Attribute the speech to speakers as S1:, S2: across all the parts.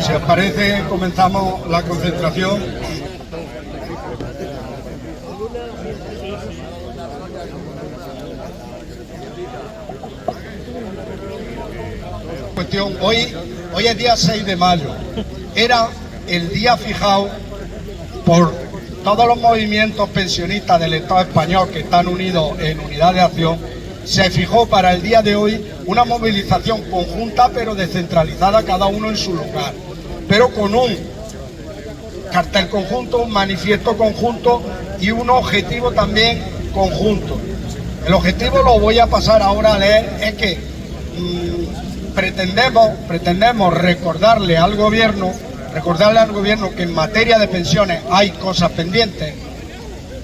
S1: Si os parece, comenzamos la concentración. Hoy es día 6 de mayo. Era el día fijado por todos los movimientos pensionistas del Estado español que están unidos en unidad de acción. Se fijó para el día de hoy una movilización conjunta pero descentralizada, cada uno en su lugar, pero con un cartel conjunto, un manifiesto conjunto y un objetivo también conjunto. El objetivo, lo voy a pasar ahora a leer, es que pretendemos recordarle al gobierno que en materia de pensiones hay cosas pendientes,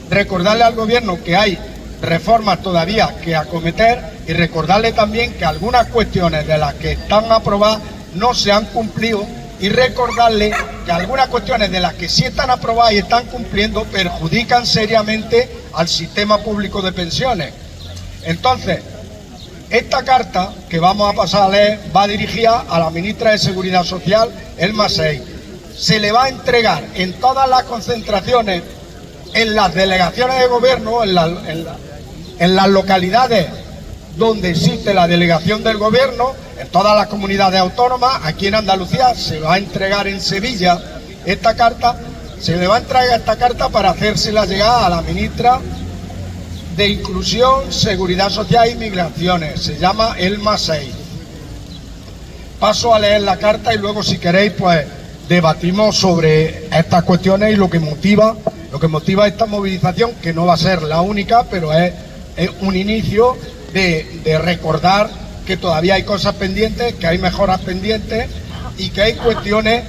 S1: recordarle al gobierno que hay reformas todavía que acometer y recordarle también que algunas cuestiones de las que están aprobadas no se han cumplido, y recordarle que algunas cuestiones de las que sí están aprobadas y están cumpliendo perjudican seriamente al sistema público de pensiones. Entonces, esta carta que vamos a pasar a leer va dirigida a la ministra de Seguridad Social, Elma Seix. Se le va a entregar en todas las concentraciones, en las delegaciones de gobierno, en las localidades donde existe la delegación del gobierno, en todas las comunidades autónomas. Aquí en Andalucía se va a entregar en Sevilla esta carta, se le va a entregar esta carta para hacérsela llegar a la ministra de Inclusión, Seguridad Social y Migraciones. Se llama Elma Seix. Paso a leer la carta y luego, si queréis, pues debatimos sobre estas cuestiones y lo que motiva esta movilización, que no va a ser la única, pero es un inicio de recordar que todavía hay cosas pendientes, que hay mejoras pendientes y que hay cuestiones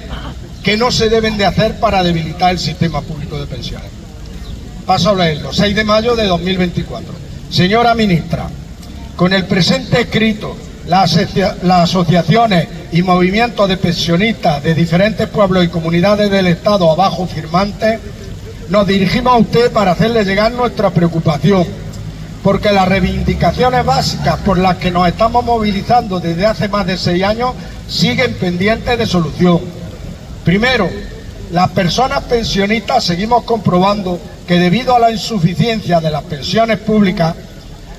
S1: que no se deben de hacer para debilitar el sistema público de pensiones. Paso a leerlo. 6 de mayo de 2024. Señora ministra, con el presente escrito, las asociaciones y movimientos de pensionistas de diferentes pueblos y comunidades del Estado abajo firmantes, nos dirigimos a usted para hacerle llegar nuestra preocupación, porque las reivindicaciones básicas por las que nos estamos movilizando desde hace más de 6 años siguen pendientes de solución. Primero, las personas pensionistas seguimos comprobando que debido a la insuficiencia de las pensiones públicas,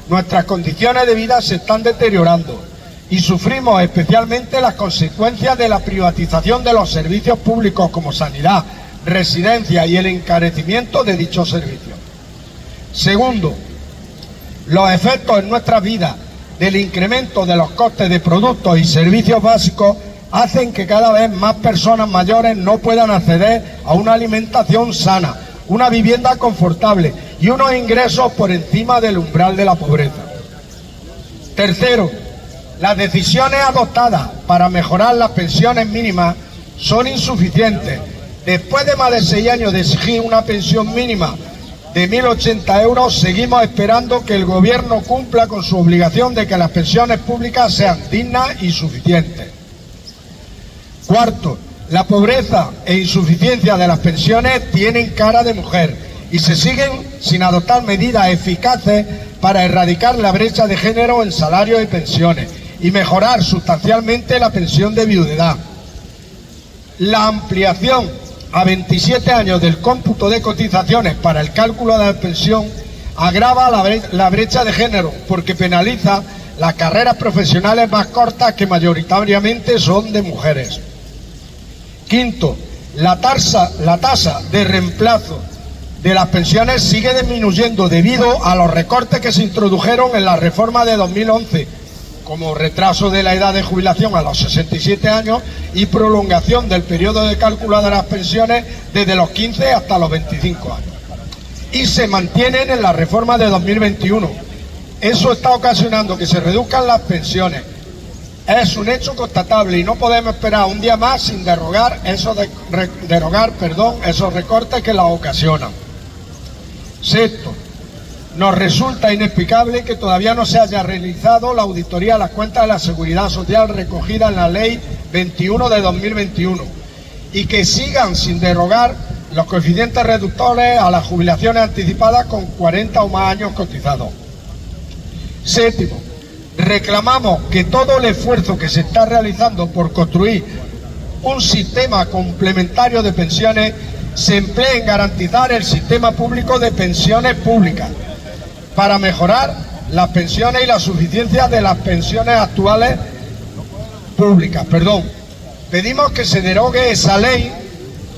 S1: nuestras condiciones de vida se están deteriorando y sufrimos especialmente las consecuencias de la privatización de los servicios públicos como sanidad, residencia y el encarecimiento de dichos servicios. Segundo, los efectos en nuestras vidas del incremento de los costes de productos y servicios básicos hacen que cada vez más personas mayores no puedan acceder a una alimentación sana, una vivienda confortable y unos ingresos por encima del umbral de la pobreza. Tercero, las decisiones adoptadas para mejorar las pensiones mínimas son insuficientes. Después de más de 6 años de exigir una pensión mínima de 1.080 euros, seguimos esperando que el gobierno cumpla con su obligación de que las pensiones públicas sean dignas y suficientes. Cuarto, la pobreza e insuficiencia de las pensiones tienen cara de mujer y se siguen sin adoptar medidas eficaces para erradicar la brecha de género en salarios y pensiones y mejorar sustancialmente la pensión de viudedad. La ampliación a 27 años del cómputo de cotizaciones para el cálculo de la pensión agrava la brecha de género porque penaliza las carreras profesionales más cortas, que mayoritariamente son de mujeres. Quinto, la tasa de reemplazo de las pensiones sigue disminuyendo debido a los recortes que se introdujeron en la reforma de 2011, como retraso de la edad de jubilación a los 67 años y prolongación del periodo de cálculo de las pensiones desde los 15 hasta los 25 años. Y se mantienen en la reforma de 2021. Eso está ocasionando que se reduzcan las pensiones. Es un hecho constatable y no podemos esperar un día más sin derogar esos recortes que las ocasionan. Sexto, nos resulta inexplicable que todavía no se haya realizado la auditoría de las cuentas de la Seguridad Social recogida en la Ley 21 de 2021 y que sigan sin derogar los coeficientes reductores a las jubilaciones anticipadas con 40 o más años cotizados. Séptimo, reclamamos que todo el esfuerzo que se está realizando por construir un sistema complementario de pensiones se emplee en garantizar el sistema público de pensiones públicas para mejorar las pensiones y la suficiencia de las pensiones actuales públicas. Pedimos que se derogue esa ley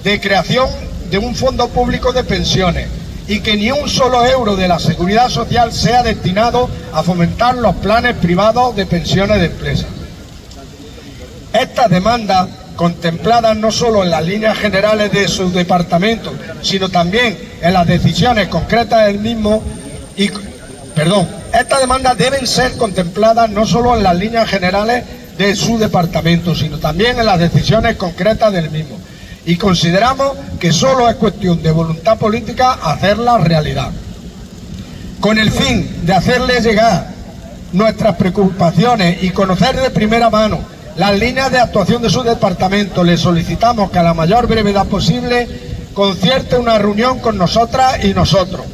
S1: de creación de un fondo público de pensiones y que ni un solo euro de la Seguridad Social sea destinado a fomentar los planes privados de pensiones de empresas. Estas demandas, contempladas no solo en las líneas generales de su departamento, sino también en las decisiones concretas del mismo, estas demandas deben ser contempladas no solo en las líneas generales de su departamento, sino también en las decisiones concretas del mismo. Y consideramos que solo es cuestión de voluntad política hacerla realidad. Con el fin de hacerles llegar nuestras preocupaciones y conocer de primera mano las líneas de actuación de su departamento, les solicitamos que a la mayor brevedad posible concierte una reunión con nosotras y nosotros.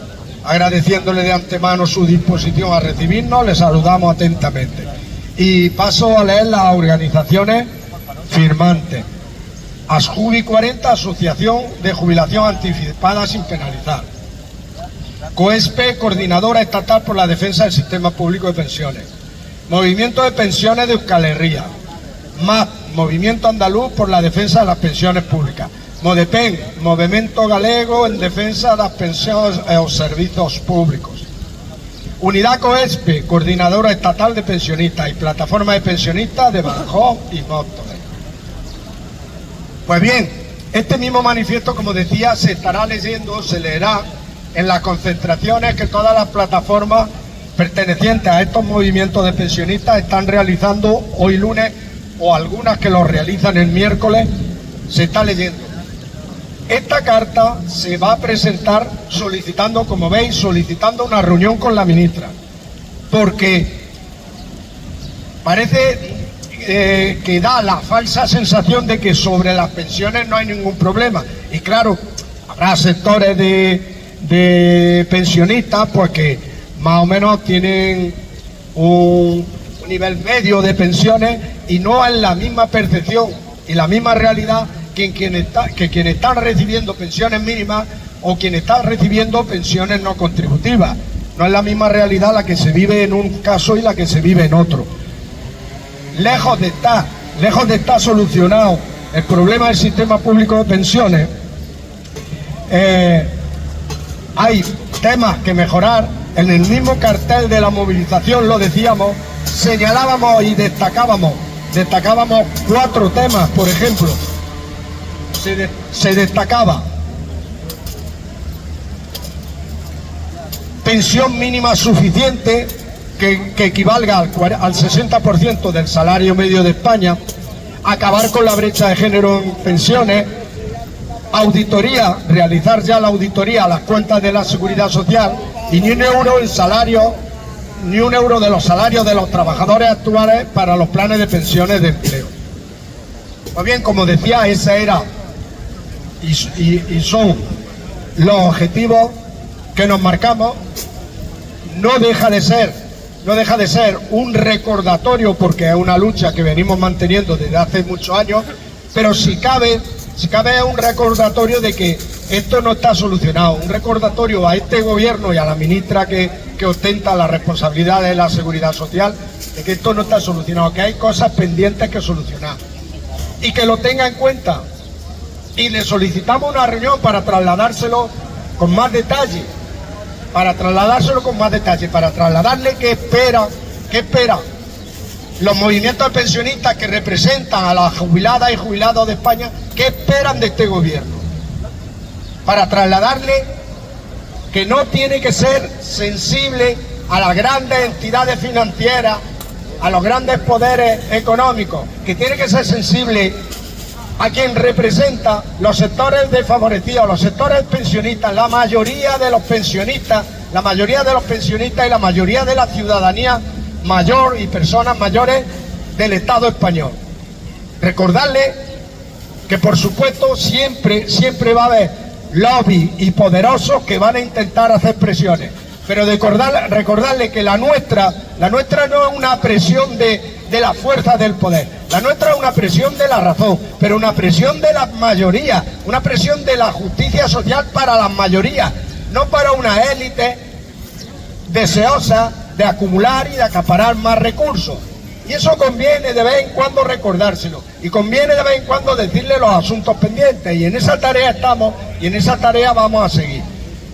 S1: Agradeciéndole de antemano su disposición a recibirnos, les saludamos atentamente. Y paso a leer las organizaciones firmantes. Asjubi 40, Asociación de Jubilación Anticipada sin Penalizar. COESPE, Coordinadora Estatal por la Defensa del Sistema Público de Pensiones. Movimiento de Pensiones de Euskal Herria. MAP, Movimiento Andaluz por la Defensa de las Pensiones Públicas. MODEPEN, Movimento Galego en Defensa de las Pensiones e os Servicios Públicos. Unidad COESPE, Coordinadora Estatal de Pensionistas, y Plataforma de Pensionistas de Badajoz y Móstoles. Pues bien, este mismo manifiesto, como decía, se estará leyendo, se leerá en las concentraciones que todas las plataformas pertenecientes a estos movimientos de pensionistas están realizando hoy lunes, o algunas que lo realizan el miércoles, se está leyendo. Esta carta se va a presentar solicitando, como veis, solicitando una reunión con la ministra, porque parece que da la falsa sensación de que sobre las pensiones no hay ningún problema. Y claro, habrá sectores de pensionistas pues que más o menos tienen un nivel medio de pensiones y no es la misma percepción y la misma realidad que quienes están recibiendo pensiones mínimas o quienes están recibiendo pensiones no contributivas. No es la misma realidad la que se vive en un caso y la que se vive en otro. Lejos de estar solucionado el problema del sistema público de pensiones, hay temas que mejorar. En el mismo cartel de la movilización lo decíamos, señalábamos y destacábamos 4 temas. Por ejemplo, se destacaba pensión mínima suficiente que equivalga al 60% del salario medio de España, acabar con la brecha de género en pensiones, auditoría, realizar ya la auditoría a las cuentas de la Seguridad Social, y ni un euro de los salarios de los trabajadores actuales para los planes de pensiones de empleo. Pues bien, como decía, esa era y son los objetivos que nos marcamos. No deja de ser un recordatorio, porque es una lucha que venimos manteniendo desde hace muchos años, pero si cabe es un recordatorio de que esto no está solucionado, un recordatorio a este gobierno y a la ministra que ostenta la responsabilidad de la Seguridad Social, de que esto no está solucionado, que hay cosas pendientes que solucionar y que lo tenga en cuenta. Y le solicitamos una reunión para trasladárselo con más detalle, para trasladarle qué espera los movimientos de pensionistas que representan a las jubiladas y jubilados de España, qué esperan de este gobierno, para trasladarle que no tiene que ser sensible a las grandes entidades financieras, a los grandes poderes económicos, que tiene que ser sensible a quien representa los sectores desfavorecidos, los sectores pensionistas, la mayoría de los pensionistas y la mayoría de la ciudadanía mayor y personas mayores del Estado español. Recordarle que, por supuesto, siempre va a haber lobbies y poderosos que van a intentar hacer presiones, pero recordarle que la nuestra no es una presión de la fuerza del poder. La nuestra es una presión de la razón, pero una presión de las mayorías, una presión de la justicia social para las mayorías, no para una élite deseosa de acumular y de acaparar más recursos. Y eso conviene de vez en cuando recordárselo, y conviene de vez en cuando decirle los asuntos pendientes, y en esa tarea estamos, y en esa tarea vamos a seguir.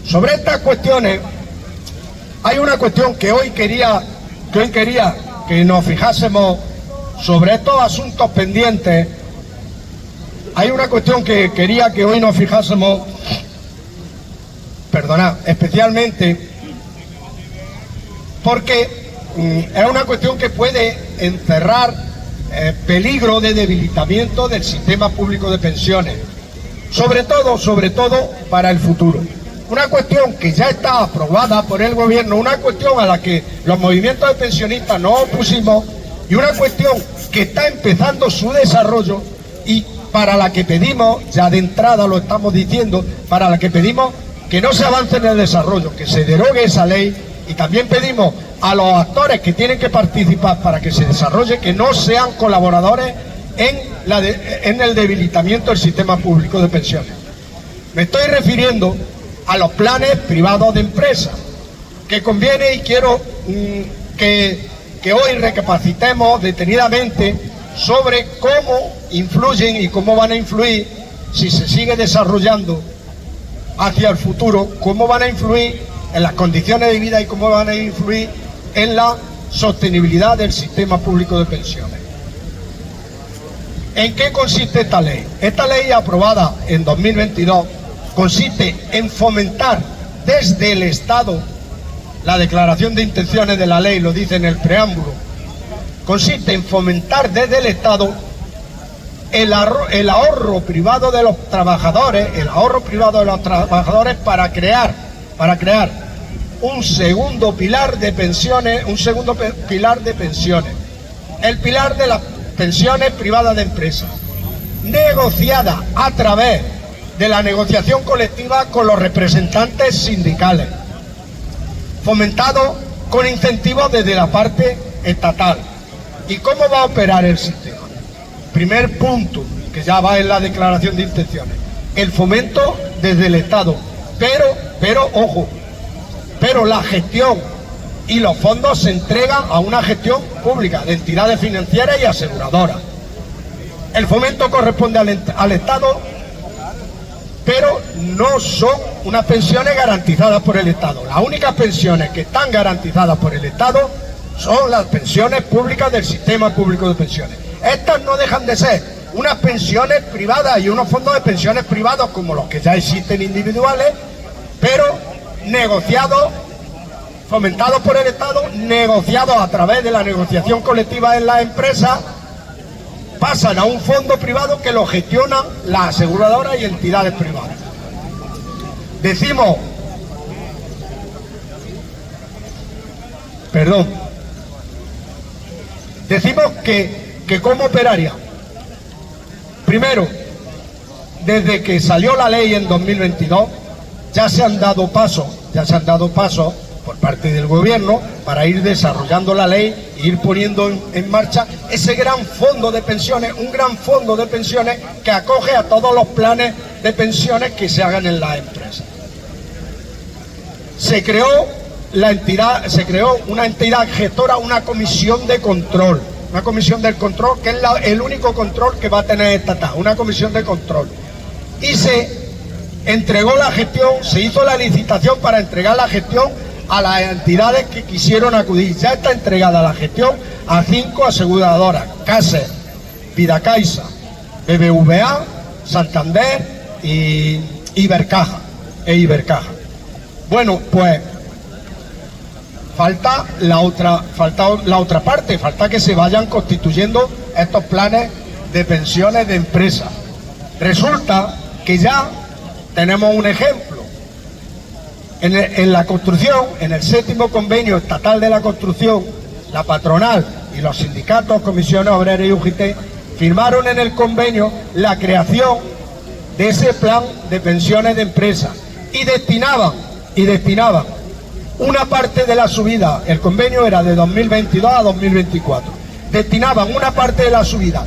S1: Sobre estas cuestiones, hay una cuestión que hoy quería que nos fijásemos sobre estos asuntos pendientes. Hay una cuestión que quería que hoy nos fijásemos, perdonad, especialmente, porque es una cuestión que puede encerrar peligro de debilitamiento del sistema público de pensiones, sobre todo para el futuro. Una cuestión que ya está aprobada por el gobierno, una cuestión a la que los movimientos de pensionistas nos opusimos, y una cuestión que está empezando su desarrollo y para la que pedimos, ya de entrada lo estamos diciendo, para la que pedimos que no se avance en el desarrollo, que se derogue esa ley, y también pedimos a los actores que tienen que participar para que se desarrolle, que no sean colaboradores en el debilitamiento del sistema público de pensiones. Me estoy refiriendo a los planes privados de empresas, que conviene, y quiero que hoy recapacitemos detenidamente sobre cómo influyen y cómo van a influir, si se sigue desarrollando hacia el futuro, cómo van a influir en las condiciones de vida y cómo van a influir en la sostenibilidad del sistema público de pensiones. ¿En qué consiste esta ley? Esta ley, aprobada en 2022, consiste en fomentar desde el Estado, la declaración de intenciones de la ley lo dice en el preámbulo, consiste en fomentar desde el Estado el ahorro privado de los trabajadores, para crear un segundo pilar de pensiones, el pilar de las pensiones privadas de empresas, negociada a través de la negociación colectiva con los representantes sindicales, fomentado con incentivos desde la parte estatal. ¿Y cómo va a operar el sistema? Primer punto, que ya va en la declaración de intenciones, el fomento desde el Estado, pero ojo, pero la gestión y los fondos se entregan a una gestión pública de entidades financieras y aseguradoras. El fomento corresponde al Estado, pero no son unas pensiones garantizadas por el Estado. Las únicas pensiones que están garantizadas por el Estado son las pensiones públicas del sistema público de pensiones. Estas no dejan de ser unas pensiones privadas y unos fondos de pensiones privados como los que ya existen individuales, pero negociados, fomentados por el Estado, negociados a través de la negociación colectiva en las empresas, pasan a un fondo privado que lo gestionan las aseguradoras y entidades privadas. Decimos que ¿cómo operaría? Primero, desde que salió la ley en 2022, ya se han dado pasos por parte del gobierno para ir desarrollando la ley e ir poniendo en marcha ese gran fondo de pensiones, un gran fondo de pensiones que acoge a todos los planes de pensiones que se hagan en las empresas. Se creó una entidad gestora, una comisión de control, que es el único control que va a tener esta TAS, una comisión de control. Y se entregó la gestión, se hizo la licitación para entregar la gestión a las entidades que quisieron acudir. Ya está entregada la gestión a 5 aseguradoras: Caser, Vidacaixa, BBVA, Santander y Ibercaja. Bueno, pues falta la otra parte, falta que se vayan constituyendo estos planes de pensiones de empresas. Resulta que ya tenemos un ejemplo. En la construcción, en el 7º convenio estatal de la construcción, la patronal y los sindicatos, comisiones obreras y UGT, firmaron en el convenio la creación de ese plan de pensiones de empresas y destinaban una parte de la subida. El convenio era de 2022 a 2024. destinaban una parte de la subida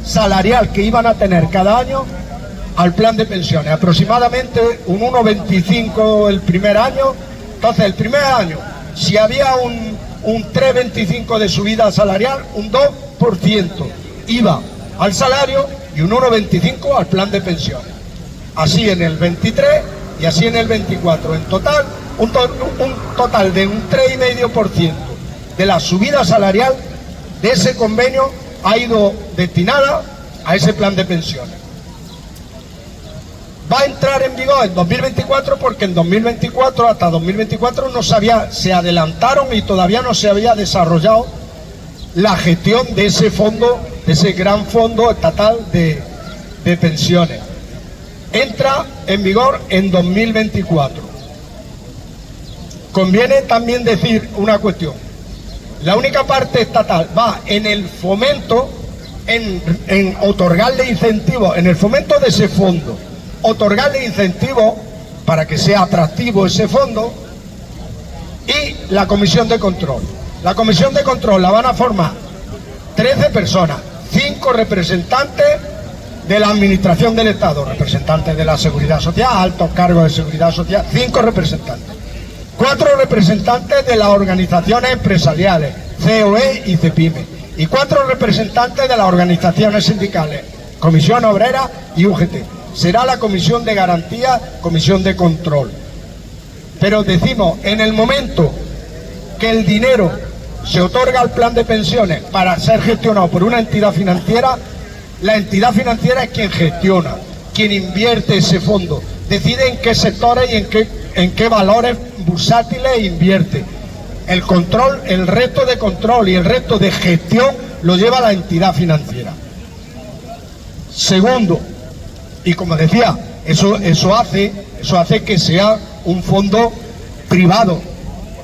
S1: salarial que iban a tener cada año al plan de pensiones, aproximadamente un 1,25 el primer año. Entonces el primer año, si había un 3,25 de subida salarial, un 2% iba al salario y un 1,25 al plan de pensiones. Así en el 23 y así en el 24. En total, un total de un 3,5% de la subida salarial de ese convenio ha ido destinada a ese plan de pensiones. Va a entrar en vigor en 2024 porque en 2024, hasta 2024 se adelantaron y todavía no se había desarrollado la gestión de ese fondo, de ese gran fondo estatal de pensiones. Entra en vigor en 2024. Conviene también decir una cuestión. La única parte estatal va en el fomento, en otorgarle incentivos, en el fomento de ese fondo, otorgarle incentivos para que sea atractivo ese fondo, y la comisión de control. La comisión de control la van a formar 13 personas, 5 representantes de la administración del Estado, representantes de la Seguridad Social, altos cargos de Seguridad Social, 5 representantes, 4 representantes de las organizaciones empresariales, COE y CEPIME, y 4 representantes de las organizaciones sindicales, Comisión Obrera y UGT. Será la comisión de garantía, comisión de control. Pero decimos, en el momento que el dinero se otorga al plan de pensiones para ser gestionado por una entidad financiera, la entidad financiera es quien gestiona, quien invierte ese fondo, decide en qué sectores y en qué valores bursátiles invierte. El control, el resto de control y el resto de gestión lo lleva la entidad financiera. Segundo, y como decía, eso hace que sea un fondo privado.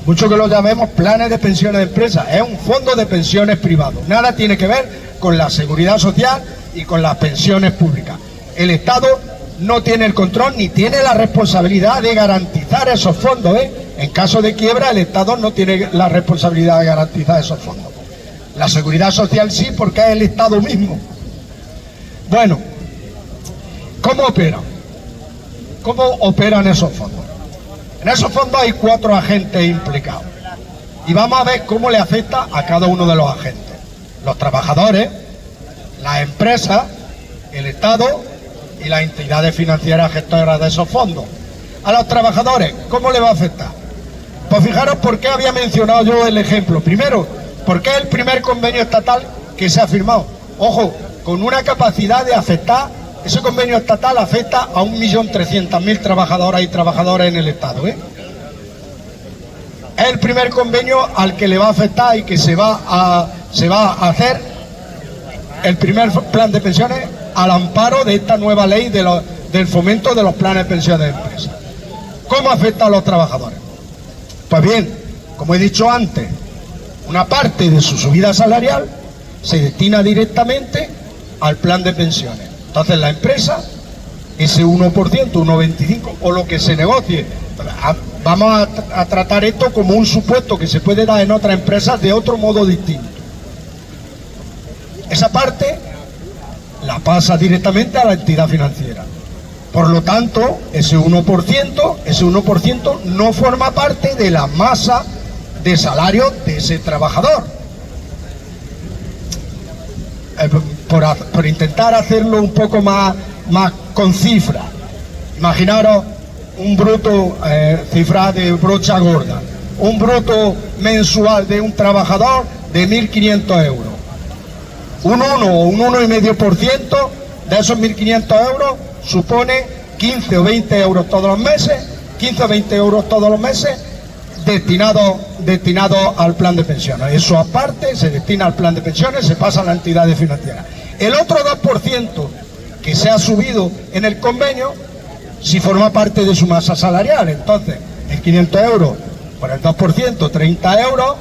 S1: Mucho que lo llamemos planes de pensiones de empresas, es un fondo de pensiones privado. Nada tiene que ver con la seguridad social y con las pensiones públicas. El Estado no tiene el control ni tiene la responsabilidad de garantizar esos fondos, En caso de quiebra, el Estado no tiene la responsabilidad de garantizar esos fondos. La seguridad social sí, porque es el Estado mismo. Bueno, ¿cómo operan? ¿Cómo operan esos fondos? En esos fondos hay 4 agentes implicados. Y vamos a ver cómo le afecta a cada uno de los agentes. Los trabajadores, las empresas, el Estado y las entidades financieras gestoras de esos fondos. A los trabajadores, ¿cómo le va a afectar? Pues fijaros por qué había mencionado yo el ejemplo. Primero, porque es el primer convenio estatal que se ha firmado. Ojo, con una capacidad de afectar, ese convenio estatal afecta a 1.300.000 trabajadoras y trabajadores en el Estado, Es el primer convenio al que le va a afectar y que se va a hacer el primer plan de pensiones al amparo de esta nueva ley del fomento de los planes de pensiones de empresas. ¿Cómo afecta a los trabajadores? Pues bien, como he dicho antes, una parte de su subida salarial se destina directamente al plan de pensiones. Entonces la empresa, ese 1%, 1,25% o lo que se negocie, vamos a tratar esto como un supuesto que se puede dar en otras empresas de otro modo distinto. Esa parte la pasa directamente a la entidad financiera. Por lo tanto, ese 1% no forma parte de la masa de salario de ese trabajador. Por intentar hacerlo un poco más con cifras. Imaginaros un bruto, cifra de brocha gorda, un bruto mensual de un trabajador de 1.500 euros. Un 1 o un 1,5% de esos 1.500 euros supone 15 o 20 euros todos los meses, 15 o 20 euros todos los meses destinado al plan de pensiones. Eso aparte se destina al plan de pensiones, se pasa a la entidad financiera. El otro 2% que se ha subido en el convenio, si forma parte de su masa salarial, entonces es 500 euros por el 2%, 30 euros,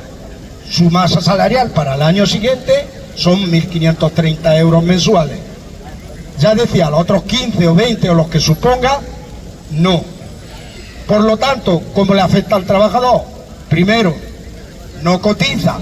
S1: su masa salarial para el año siguiente son 1.530 euros mensuales. Ya decía, los otros 15 o 20 o los que suponga, no. Por lo tanto, ¿cómo le afecta al trabajador? Primero, no cotiza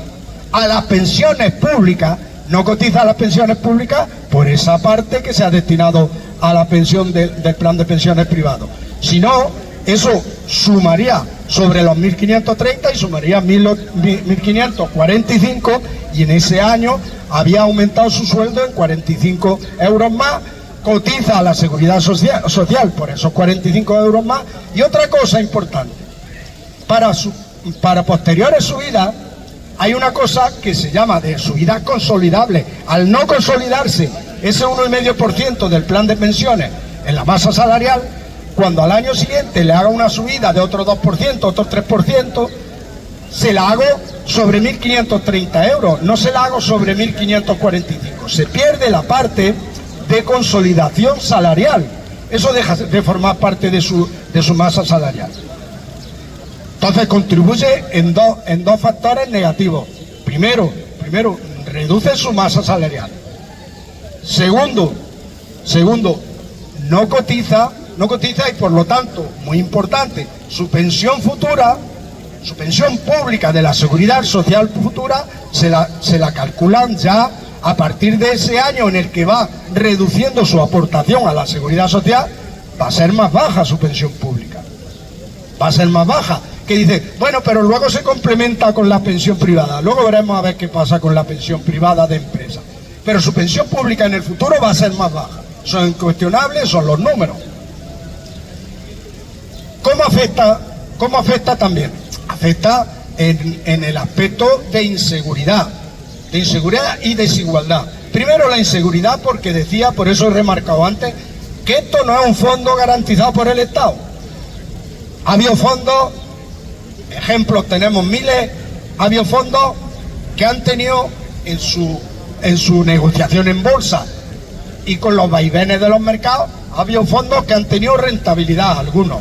S1: a las pensiones públicas, no cotiza a las pensiones públicas por esa parte que se ha destinado a la pensión del plan de pensiones privado. Si no, eso sumaría sobre los 1.530 y sumaría 1.545, y en ese año había aumentado su sueldo en 45 euros más, cotiza a la seguridad social por esos 45 euros más. Y otra cosa importante, para posteriores subidas hay una cosa que se llama de subida consolidable. Al no consolidarse ese 1,5% del plan de pensiones en la masa salarial, cuando al año siguiente le haga una subida de otro 2%, otro 3%, se la hago sobre 1.530 euros, no se la hago sobre 1.545. Se pierde la parte de consolidación salarial. Eso deja de formar parte de su masa salarial. Entonces contribuye en dos factores negativos. Primero, reduce su masa salarial. Segundo, no cotiza y por lo tanto, muy importante, su pensión futura, su pensión pública de la seguridad social futura, se la calculan ya a partir de ese año en el que va reduciendo su aportación a la seguridad social. Va a ser más baja su pensión pública, va a ser más baja. Que dice, bueno, pero luego se complementa con la pensión privada, luego veremos a ver qué pasa con la pensión privada de empresa, pero su pensión pública en el futuro va a ser más baja. Son incuestionables, son los números. ¿Cómo afecta también? Afecta en el aspecto de inseguridad y desigualdad. Primero la inseguridad, porque decía, por eso he remarcado antes, que esto no es un fondo garantizado por el Estado. Ha habido fondos, ejemplos tenemos miles, ha habido fondos que han tenido en su negociación en bolsa y con los vaivenes de los mercados, ha habido fondos que han tenido rentabilidad, algunos.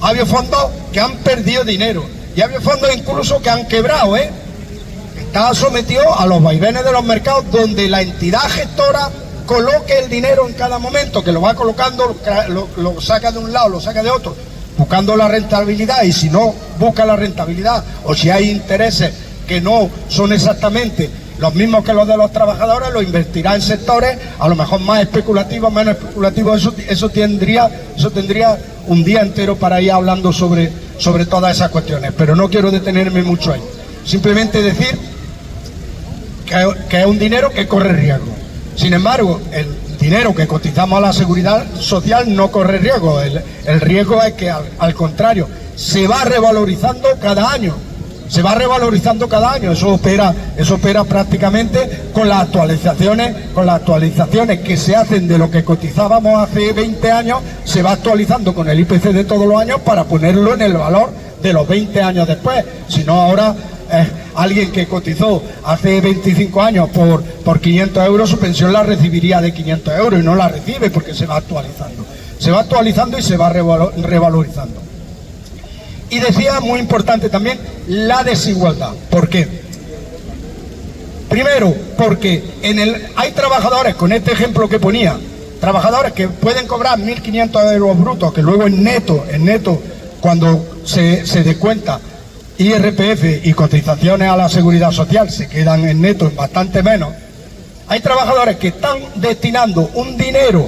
S1: Ha habido fondos que han perdido dinero y ha habido fondos incluso que han quebrado, Está sometido a los vaivenes de los mercados, donde la entidad gestora coloque el dinero en cada momento, que lo va colocando, lo saca de un lado, lo saca de otro, buscando la rentabilidad, y si no busca la rentabilidad, o si hay intereses que no son exactamente los mismos que los de los trabajadores, lo invertirá en sectores a lo mejor más especulativos, menos especulativos. Eso tendría un día entero para ir hablando sobre todas esas cuestiones, pero no quiero detenerme mucho ahí. Simplemente decir que es un dinero que corre riesgo. Sin embargo, el dinero que cotizamos a la seguridad social no corre riesgo. El riesgo es que al contrario, se va revalorizando cada año. Eso opera prácticamente con las actualizaciones que se hacen de lo que cotizábamos hace 20 años, se va actualizando con el IPC de todos los años para ponerlo en el valor de los 20 años después. Si no, ahora alguien que cotizó hace 25 años por 500 euros, su pensión la recibiría de 500 euros y no la recibe porque se va actualizando. Se va actualizando y se va revalorizando. Y decía, muy importante también, la desigualdad. ¿Por qué? Primero, porque hay trabajadores, con este ejemplo que ponía, trabajadores que pueden cobrar 1.500 euros brutos, que luego en neto, cuando se descuenta IRPF y cotizaciones a la seguridad social, se quedan en neto en bastante menos. Hay trabajadores que están destinando un dinero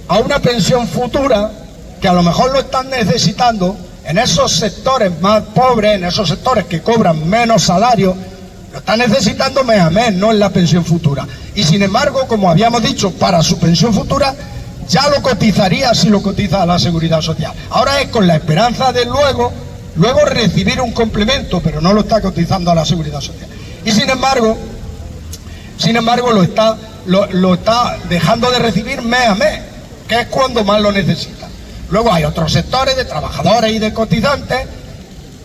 S1: a una pensión futura, que a lo mejor lo están necesitando en esos sectores más pobres, en esos sectores que cobran menos salario, lo están necesitando mes a mes, no en la pensión futura. Y sin embargo, como habíamos dicho, para su pensión futura ya lo cotizaría si lo cotiza a la seguridad social. Ahora es con la esperanza de luego recibir un complemento, pero no lo está cotizando a la seguridad social. Y sin embargo lo está dejando de recibir mes a mes, que es cuando más lo necesita. Luego hay otros sectores de trabajadores y de cotizantes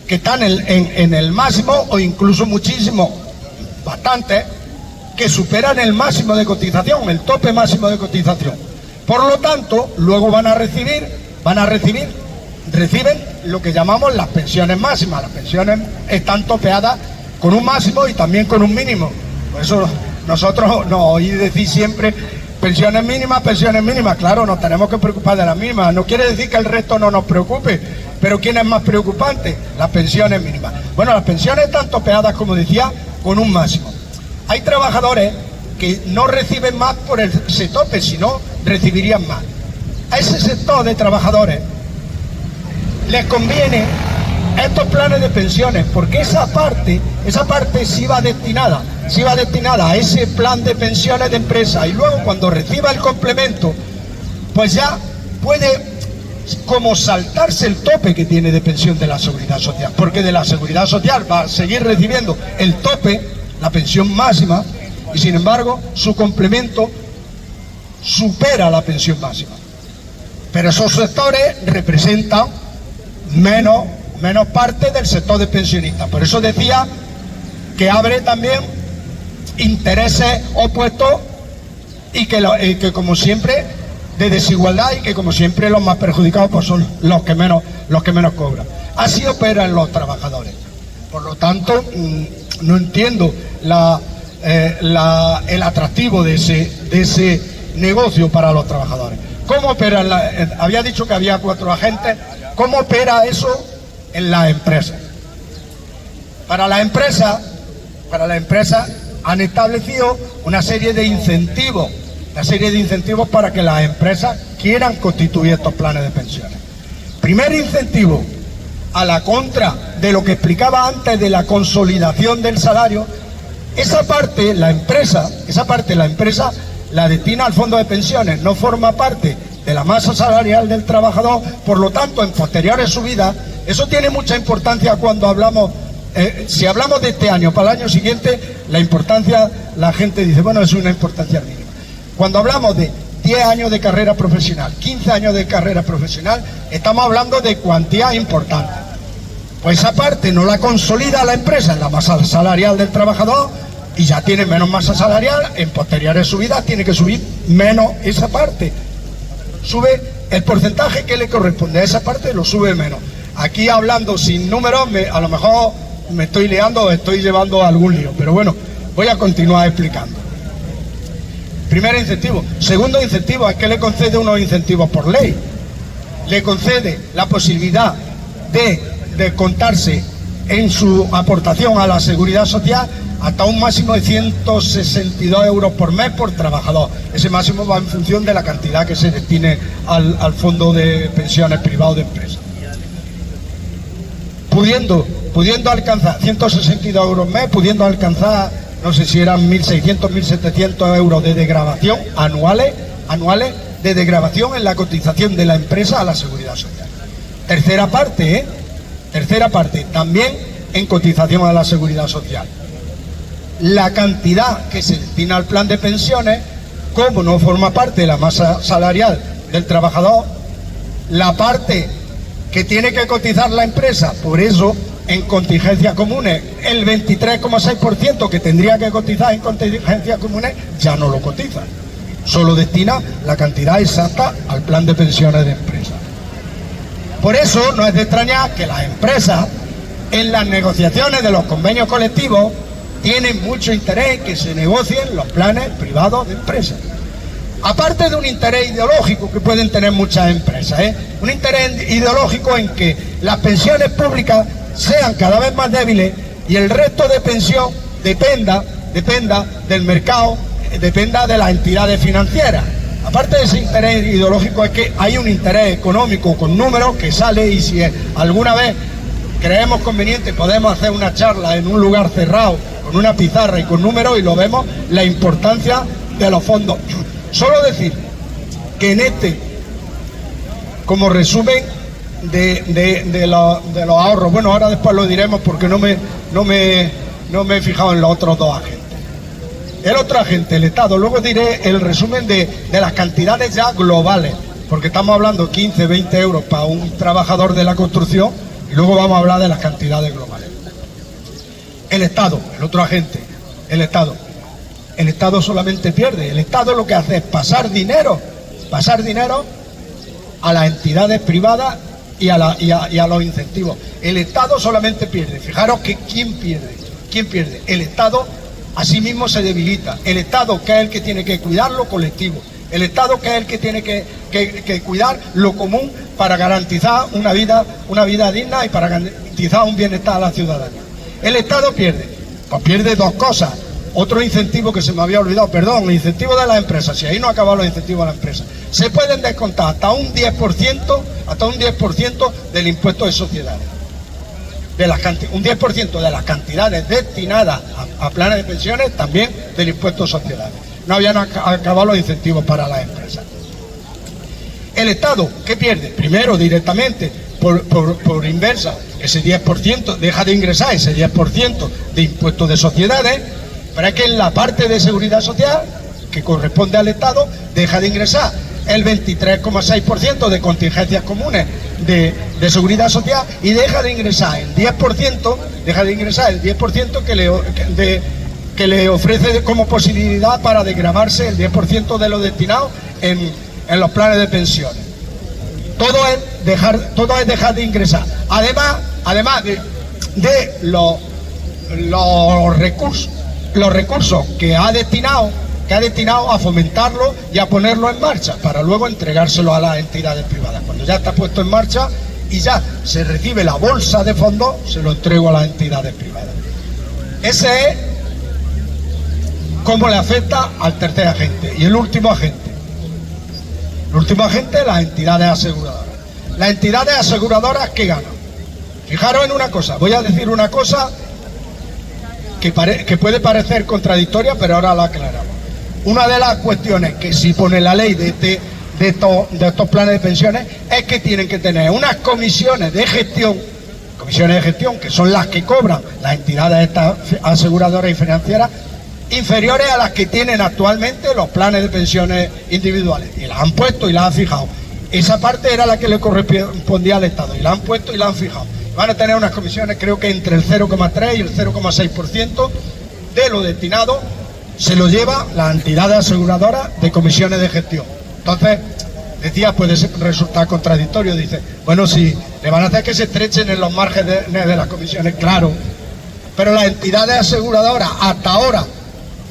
S1: que están en el máximo, o incluso muchísimo, bastante, que superan el máximo de cotización, el tope máximo de cotización. Por lo tanto, luego reciben lo que llamamos las pensiones máximas. Las pensiones están topeadas con un máximo y también con un mínimo. Por eso nosotros nos oí decir siempre pensiones mínimas, claro, nos tenemos que preocupar de las mínimas. No quiere decir que el resto no nos preocupe, pero ¿quién es más preocupante? Las pensiones mínimas. Bueno, las pensiones están topeadas, como decía, con un máximo. Hay trabajadores que no reciben más por ese tope, sino recibirían más. A ese sector de trabajadores les conviene estos planes de pensiones, porque esa parte sí va destinada a ese plan de pensiones de empresa, y luego cuando reciba el complemento, pues ya puede como saltarse el tope que tiene de pensión de la Seguridad Social, porque de la Seguridad Social va a seguir recibiendo el tope, la pensión máxima, y sin embargo su complemento supera la pensión máxima. Pero esos sectores representan menos parte del sector de pensionistas. Por eso decía que abre también intereses opuestos y que como siempre de desigualdad, y que como siempre los más perjudicados pues son los que menos cobran. Así operan los trabajadores. Por lo tanto, no entiendo el atractivo de ese negocio para los trabajadores. ¿Cómo operan? Había dicho que había 4 agentes. ¿Cómo opera eso en las empresas? Para la empresa han establecido una serie de incentivos para que las empresas quieran constituir estos planes de pensiones. Primer incentivo, a la contra de lo que explicaba antes de la consolidación del salario, esa parte la empresa la destina al fondo de pensiones, no forma parte de la masa salarial del trabajador. Por lo tanto, en posteriores subidas, eso tiene mucha importancia cuando hablamos, si hablamos de este año, para el año siguiente, la importancia, la gente dice, bueno, es una importancia mínima. Cuando hablamos de 10 años de carrera profesional, 15 años de carrera profesional, estamos hablando de cuantías importantes. Pues esa parte no la consolida la empresa en la masa salarial del trabajador, y ya tiene menos masa salarial, en posteriores subidas tiene que subir menos esa parte. Sube el porcentaje que le corresponde a esa parte, lo sube menos. Aquí hablando sin números, a lo mejor me estoy liando, estoy llevando a algún lío, pero bueno, voy a continuar explicando. Primer incentivo. Segundo incentivo, es que le concede unos incentivos por ley. Le concede la posibilidad de contarse en su aportación a la Seguridad Social hasta un máximo de 162 euros por mes por trabajador. Ese máximo va en función de la cantidad que se destine al fondo de pensiones privado de empresa. Pudiendo alcanzar 162 euros mes, pudiendo alcanzar, no sé si eran 1.600, 1.700 euros de desgravación anuales de desgravación en la cotización de la empresa a la Seguridad Social. Tercera parte, también en cotización a la Seguridad Social. La cantidad que se destina al plan de pensiones, como no forma parte de la masa salarial del trabajador, la parte que tiene que cotizar la empresa, por eso en contingencias comunes el 23,6% que tendría que cotizar en contingencias comunes ya no lo cotiza, solo destina la cantidad exacta al plan de pensiones de empresa. Por eso no es de extrañar que las empresas en las negociaciones de los convenios colectivos tienen mucho interés en que se negocien los planes privados de empresas. Aparte de un interés ideológico que pueden tener muchas empresas, un interés ideológico en que las pensiones públicas sean cada vez más débiles y el resto de pensión dependa del mercado, dependa de las entidades financieras. Aparte de ese interés ideológico, es que hay un interés económico con números que sale, y si alguna vez creemos conveniente podemos hacer una charla en un lugar cerrado con una pizarra y con números, y lo vemos, la importancia de los fondos. Solo decir que como resumen de los ahorros, bueno, ahora después lo diremos porque no me he fijado en los otros dos agentes. El otro agente, el Estado, luego diré el resumen de las cantidades ya globales, porque estamos hablando 15, 20 euros para un trabajador de la construcción, y luego vamos a hablar de las cantidades globales. El Estado, el otro agente, el Estado solamente pierde. El Estado lo que hace es pasar dinero a las entidades privadas y a los incentivos. El Estado solamente pierde. Fijaros que ¿quién pierde? El Estado a sí mismo se debilita. El Estado, que es el que tiene que cuidar lo colectivo, El Estado, que es el que tiene que cuidar lo común para garantizar una vida digna y para garantizar un bienestar a la ciudadanía. El Estado pierde, pues pierde dos cosas. Otro incentivo que se me había olvidado, perdón, el incentivo de las empresas, si ahí no acaban los incentivos de las empresas. Se pueden descontar hasta un 10% del impuesto de sociedades. Un 10% de las cantidades destinadas a planes de pensiones, también del impuesto de sociedades. No habían acabado los incentivos para las empresas. El Estado, ¿qué pierde? Primero, directamente, por inversa, ese 10%, deja de ingresar ese 10% de impuestos de sociedades, pero es que en la parte de seguridad social, que corresponde al Estado, deja de ingresar el 23,6% de contingencias comunes de seguridad social y deja de ingresar el 10% que le ofrece como posibilidad para desgravarse el 10% de lo destinado en los planes de pensiones. Todo es dejar de ingresar. Además de los recursos que ha destinado a fomentarlo y a ponerlo en marcha para luego entregárselo a las entidades privadas. Cuando ya está puesto en marcha y ya se recibe la bolsa de fondos, se lo entrego a las entidades privadas. Ese es cómo le afecta al tercer agente. Y el último agente, las entidades aseguradoras. Las entidades aseguradoras, ¿qué ganan? Fijaros en una cosa, voy a decir una cosa que puede parecer contradictoria, pero ahora la aclaramos. Una de las cuestiones que sí pone la ley de estos planes de pensiones es que tienen que tener unas comisiones de gestión, que son las que cobran las entidades estas aseguradoras y financieras, inferiores a las que tienen actualmente los planes de pensiones individuales. Y las han puesto y las han fijado. Esa parte era la que le correspondía al Estado, y la han puesto y la han fijado. Van a tener unas comisiones, creo que entre el 0,3 y el 0,6% de lo destinado se lo lleva la entidad aseguradora de comisiones de gestión. Entonces, decía, puede resultar contradictorio. Dice, bueno, si le van a hacer que se estrechen en los márgenes de las comisiones, claro, pero las entidades aseguradoras hasta ahora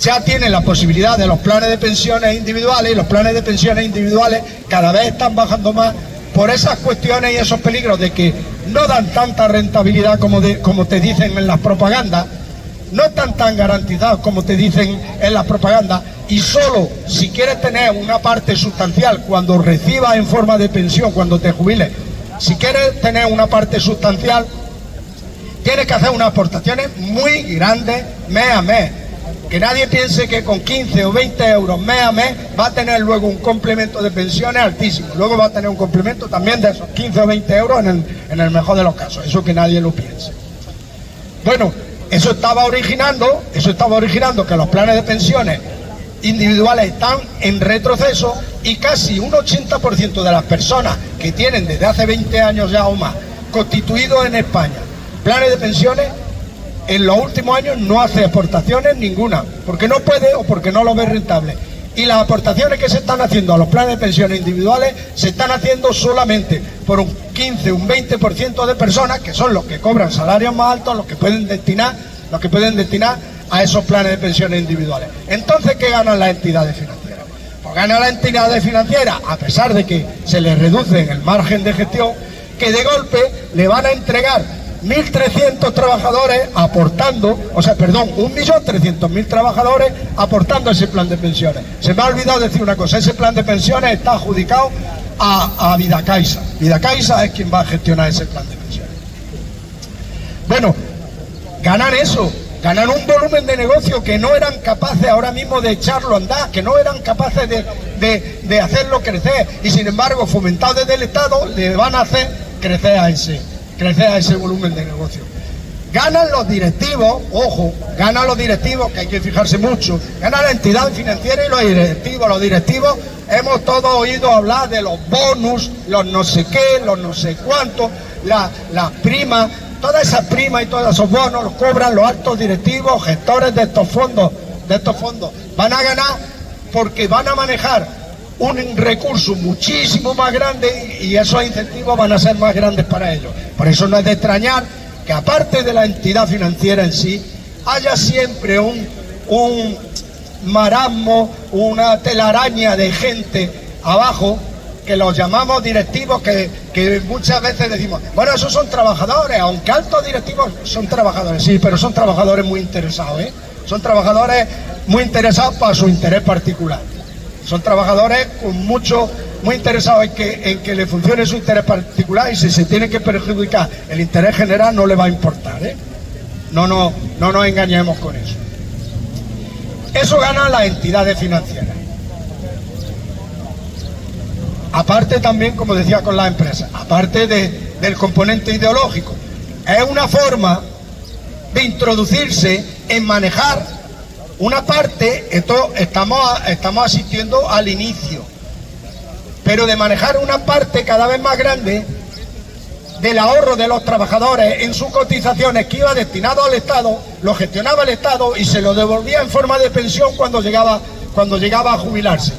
S1: ya tienen la posibilidad de los planes de pensiones individuales, y los planes de pensiones individuales cada vez están bajando más por esas cuestiones y esos peligros de que no dan tanta rentabilidad como te dicen en las propagandas, no están tan garantizados como te dicen en las propagandas, y solo si quieres tener una parte sustancial cuando recibas en forma de pensión, cuando te jubiles, si quieres tener una parte sustancial, tienes que hacer unas aportaciones muy grandes mes a mes. Que nadie piense que con 15 o 20 euros mes a mes va a tener luego un complemento de pensiones altísimo. Luego va a tener un complemento también de esos 15 o 20 euros en el mejor de los casos. Eso que nadie lo piense. Bueno, eso estaba originando que los planes de pensiones individuales están en retroceso, y casi un 80% de las personas que tienen desde hace 20 años ya o más constituidos en España planes de pensiones, en los últimos años no hace aportaciones ninguna, porque no puede o porque no lo ve rentable. Y las aportaciones que se están haciendo a los planes de pensiones individuales se están haciendo solamente por un 15, un 20% de personas, que son los que cobran salarios más altos, los que pueden destinar a esos planes de pensiones individuales. Entonces, ¿qué ganan las entidades financieras? Pues ganan las entidades financieras, a pesar de que se les reduce el margen de gestión, que de golpe le van a entregar 1.300 trabajadores aportando, 1.300.000 trabajadores aportando ese plan de pensiones. Se me ha olvidado decir una cosa, ese plan de pensiones está adjudicado a Vidacaixa. Vidacaixa es quien va a gestionar ese plan de pensiones. Bueno, ganan eso, ganan un volumen de negocio que no eran capaces ahora mismo de echarlo a andar, que no eran capaces de hacerlo crecer, y sin embargo, fomentados desde el Estado, le van a hacer crecer a ese volumen de negocio. Ganan los directivos, ojo, ganan los directivos, que hay que fijarse mucho, gana la entidad financiera y los directivos, hemos todos oído hablar de los bonus, los no sé qué, los no sé cuántos, las primas, todas esas primas y todos esos bonos los cobran los altos directivos, gestores de estos fondos, van a ganar porque van a manejar un recurso muchísimo más grande, y esos incentivos van a ser más grandes para ellos. Por eso no es de extrañar que, aparte de la entidad financiera en sí, haya siempre marasmo, una telaraña de gente abajo, que los llamamos directivos, que muchas veces decimos, bueno, esos son trabajadores, aunque altos directivos son trabajadores, sí, pero son trabajadores muy interesados, ¿eh? Son trabajadores muy interesados para su interés particular. Son trabajadores muy interesados en que le funcione su interés particular, y si se tiene que perjudicar el interés general no le va a importar, ¿eh? No nos engañemos con eso. Eso ganan las entidades financieras. Aparte también, como decía, con las empresas, aparte del componente ideológico, es una forma de introducirse en manejar una parte. Estamos asistiendo al inicio, pero de manejar una parte cada vez más grande del ahorro de los trabajadores en sus cotizaciones, que iba destinado al Estado, lo gestionaba el Estado y se lo devolvía en forma de pensión cuando llegaba a jubilarse.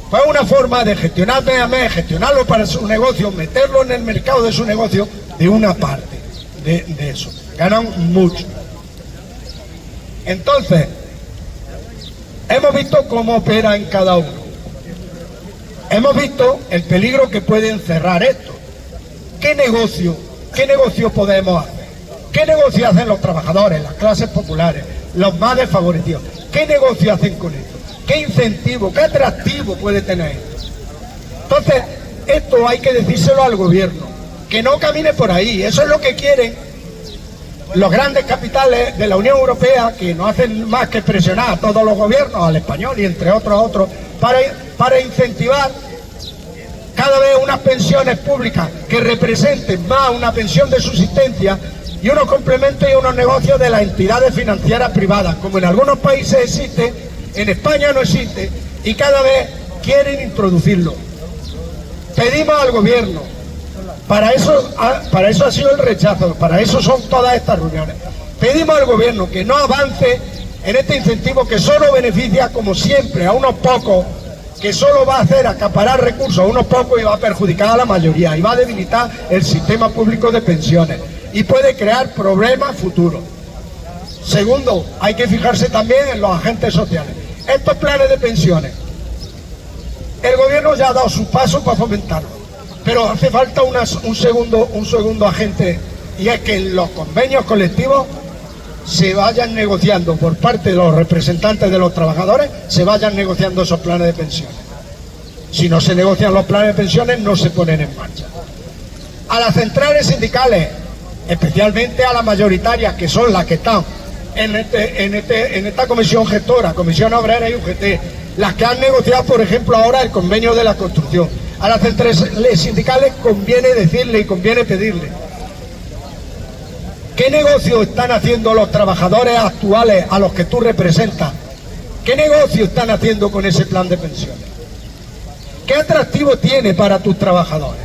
S1: Fue una forma de gestionar mes a mes, gestionarlo para su negocio, meterlo en el mercado de su negocio, de una parte de eso. Ganan mucho. Entonces, hemos visto cómo opera en cada uno. Hemos visto el peligro que puede encerrar esto. ¿Qué negocio podemos hacer? ¿Qué negocio hacen los trabajadores, las clases populares, los más desfavorecidos? ¿Qué negocio hacen con esto? ¿Qué incentivo, qué atractivo puede tener esto? Entonces, esto hay que decírselo al gobierno, que no camine por ahí. Eso es lo que quieren los grandes capitales de la Unión Europea, que no hacen más que presionar a todos los gobiernos, al español y entre otros, para incentivar cada vez unas pensiones públicas que representen más una pensión de subsistencia y unos complementos y unos negocios de las entidades financieras privadas, como en algunos países existe. En España no existe y cada vez quieren introducirlo. Pedimos al gobierno, para eso ha sido el rechazo, para eso son todas estas reuniones. Pedimos al gobierno que no avance en este incentivo que solo beneficia, como siempre, a unos pocos, que solo va a hacer acaparar recursos a unos pocos y va a perjudicar a la mayoría y va a debilitar el sistema público de pensiones y puede crear problemas futuros. Segundo, hay que fijarse también en los agentes sociales. Estos planes de pensiones, el gobierno ya ha dado su paso para fomentarlos, pero hace falta un segundo agente, y es que en los convenios colectivos se vayan negociando por parte de los representantes de los trabajadores, se vayan negociando esos planes de pensiones. Si no se negocian los planes de pensiones, no se ponen en marcha. A las centrales sindicales, especialmente a las mayoritarias, que son las que están en esta comisión gestora, Comisión Obrera y UGT, las que han negociado, por ejemplo, ahora el convenio de la construcción. A las centrales sindicales conviene decirle y conviene pedirle: ¿qué negocio están haciendo los trabajadores actuales a los que tú representas? ¿Qué negocio están haciendo con ese plan de pensiones? ¿Qué atractivo tiene para tus trabajadores?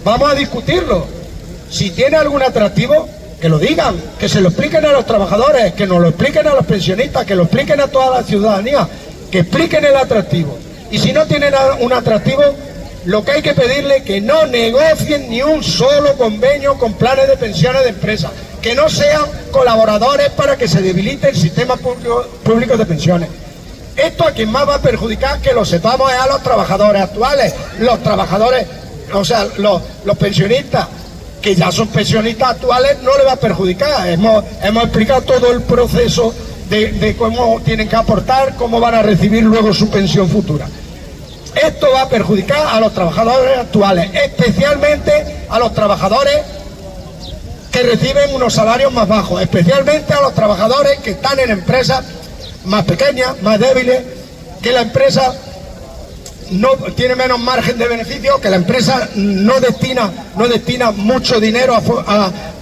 S1: Vamos a discutirlo. Si tiene algún atractivo, que lo digan, que se lo expliquen a los trabajadores, que nos lo expliquen a los pensionistas, que lo expliquen a toda la ciudadanía, que expliquen el atractivo. Y si no tienen un atractivo, lo que hay que pedirle es que no negocien ni un solo convenio con planes de pensiones de empresas, que no sean colaboradores para que se debilite el sistema público de pensiones. Esto a quien más va a perjudicar, que lo sepamos, es a los trabajadores actuales, los trabajadores, o sea, los pensionistas, que ya son pensionistas actuales, no le va a perjudicar. Hemos explicado todo el proceso de cómo tienen que aportar, cómo van a recibir luego su pensión futura. Esto va a perjudicar a los trabajadores actuales, especialmente a los trabajadores que reciben unos salarios más bajos, especialmente a los trabajadores que están en empresas más pequeñas, más débiles, que la empresa no tiene menos margen de beneficio, que la empresa no destina mucho dinero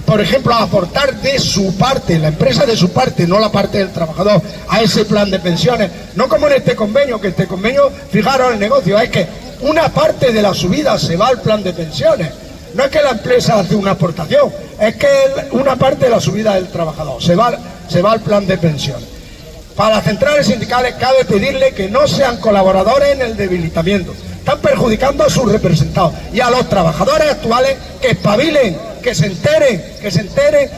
S1: por ejemplo, a aportar de su parte, la empresa de su parte, no la parte del trabajador, a ese plan de pensiones. No como en este convenio, que este convenio, fijaros el negocio, es que una parte de la subida se va al plan de pensiones. No es que la empresa hace una aportación, es que una parte de la subida del trabajador se va al plan de pensiones. Para las centrales sindicales cabe pedirle que no sean colaboradores en el debilitamiento. Están perjudicando a sus representados. Y a los trabajadores actuales que espabilen, que se enteren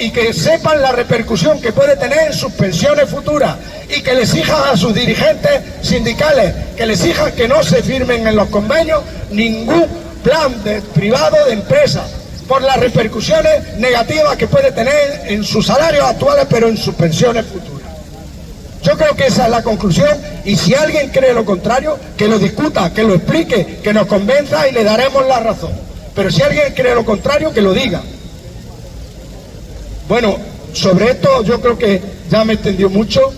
S1: y que sepan la repercusión que puede tener en sus pensiones futuras, y que le exijan a sus dirigentes sindicales, que le exijan que no se firmen en los convenios ningún plan privado de empresa, por las repercusiones negativas que puede tener en sus salarios actuales, pero en sus pensiones futuras. Yo creo que esa es la conclusión, y si alguien cree lo contrario, que lo discuta, que lo explique, que nos convenza y le daremos la razón. Pero si alguien cree lo contrario, que lo diga. Bueno, sobre esto yo creo que ya me extendió mucho.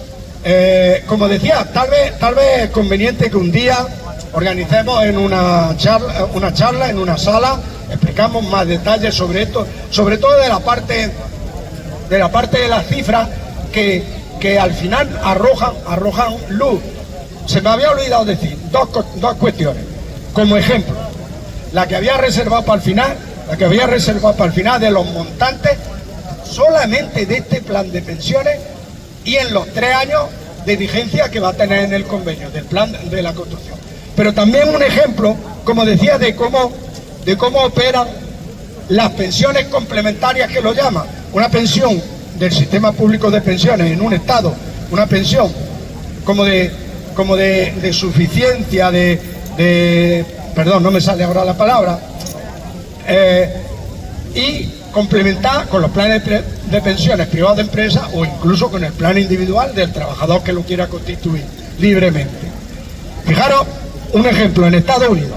S1: Como decía, tal vez es conveniente que un día organicemos en una charla en una sala, explicamos más detalles sobre esto, sobre todo de la parte de las cifras que al final arrojan luz. Se me había olvidado decir dos cuestiones. Como ejemplo, la que había reservado para el final de los montantes solamente de este plan de pensiones y en los 3 años de vigencia que va a tener en el convenio del plan de la construcción. Pero también un ejemplo, como decía, de cómo operan las pensiones complementarias, que lo llaman. Una pensión del sistema público de pensiones en un estado, una pensión como de suficiencia, perdón, no me sale ahora la palabra, y complementar con los planes de pensiones privados de empresa, o incluso con el plan individual del trabajador que lo quiera constituir libremente. Fijaros un ejemplo: en Estados Unidos,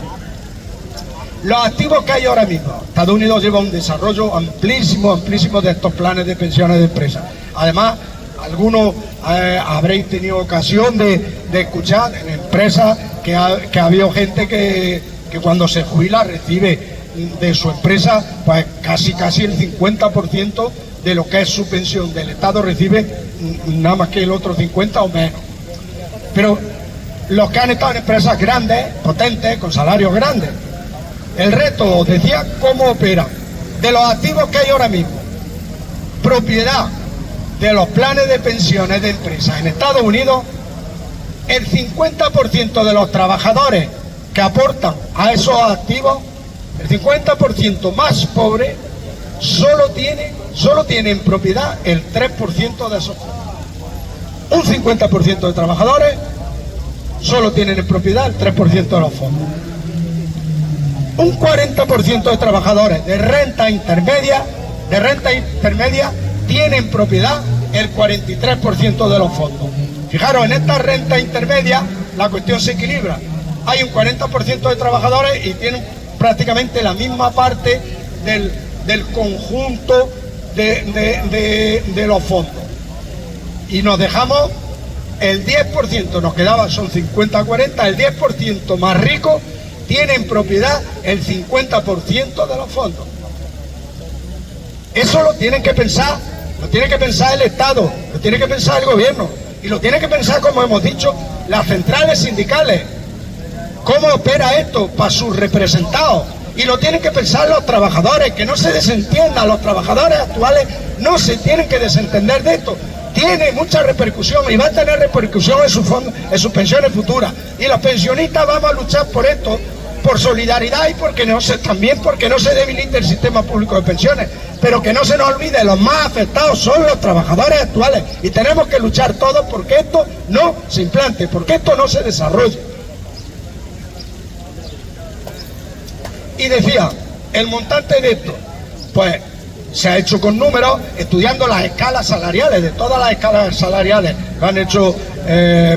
S1: los activos que hay ahora mismo, Estados Unidos lleva un desarrollo amplísimo de estos planes de pensiones de empresa. Además, algunos habréis tenido ocasión de escuchar en empresas que ha habido gente que cuando se jubila recibe de su empresa pues casi el 50% de lo que es su pensión. Del Estado recibe nada más que el otro 50 o menos. Pero los que han estado en empresas grandes, potentes, con salarios grandes, el reto, decía, cómo operan. De los activos que hay ahora mismo, propiedad de los planes de pensiones de empresas en Estados Unidos, el 50% de los trabajadores que aportan a esos activos, el 50% más pobre, solo tiene en propiedad el 3% de esos fondos. Un 50% de trabajadores solo tienen en propiedad el 3% de los fondos. Un 40% de trabajadores de renta intermedia tienen en propiedad el 43% de los fondos. Fijaros, en esta renta intermedia la cuestión se equilibra. Hay un 40% de trabajadores y tienen prácticamente la misma parte del conjunto de los fondos. Y nos dejamos el 10%, nos quedaba, son 50-40, el 10% más rico tiene en propiedad el 50% de los fondos. Eso lo tiene que pensar el Estado, lo tiene que pensar el gobierno, y lo tiene que pensar, como hemos dicho, las centrales sindicales. ¿Cómo opera esto para sus representados? Y lo tienen que pensar los trabajadores, que no se desentiendan. Los trabajadores actuales no se tienen que desentender de esto. Tiene mucha repercusión y va a tener repercusión en sus pensiones futuras. Y los pensionistas vamos a luchar por esto, por solidaridad, y también porque no se debilite el sistema público de pensiones. Pero que no se nos olvide, los más afectados son los trabajadores actuales. Y tenemos que luchar todos porque esto no se implante, porque esto no se desarrolle. Y decía, el montante de esto, pues se ha hecho con números, estudiando las escalas salariales, de todas las escalas salariales. Lo han hecho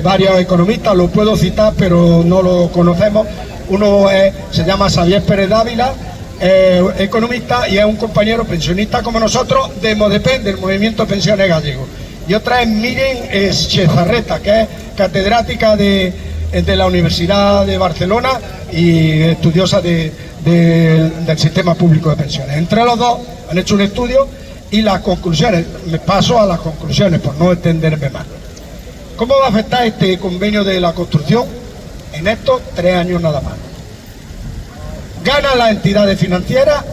S1: varios economistas, lo puedo citar, pero no lo conocemos. Uno se llama Xavier Pérez Dávila, economista, y es un compañero pensionista como nosotros de MODEPEN, del Movimiento Pensiones Gallego. Y otra es Miren Chezarreta, que es catedrática de la Universidad de Barcelona y estudiosa del sistema público de pensiones. Entre los dos han hecho un estudio y las conclusiones, me paso a las conclusiones por no extenderme más. ¿Cómo va a afectar este convenio de la construcción en estos 3 años nada más? Ganan las entidades financieras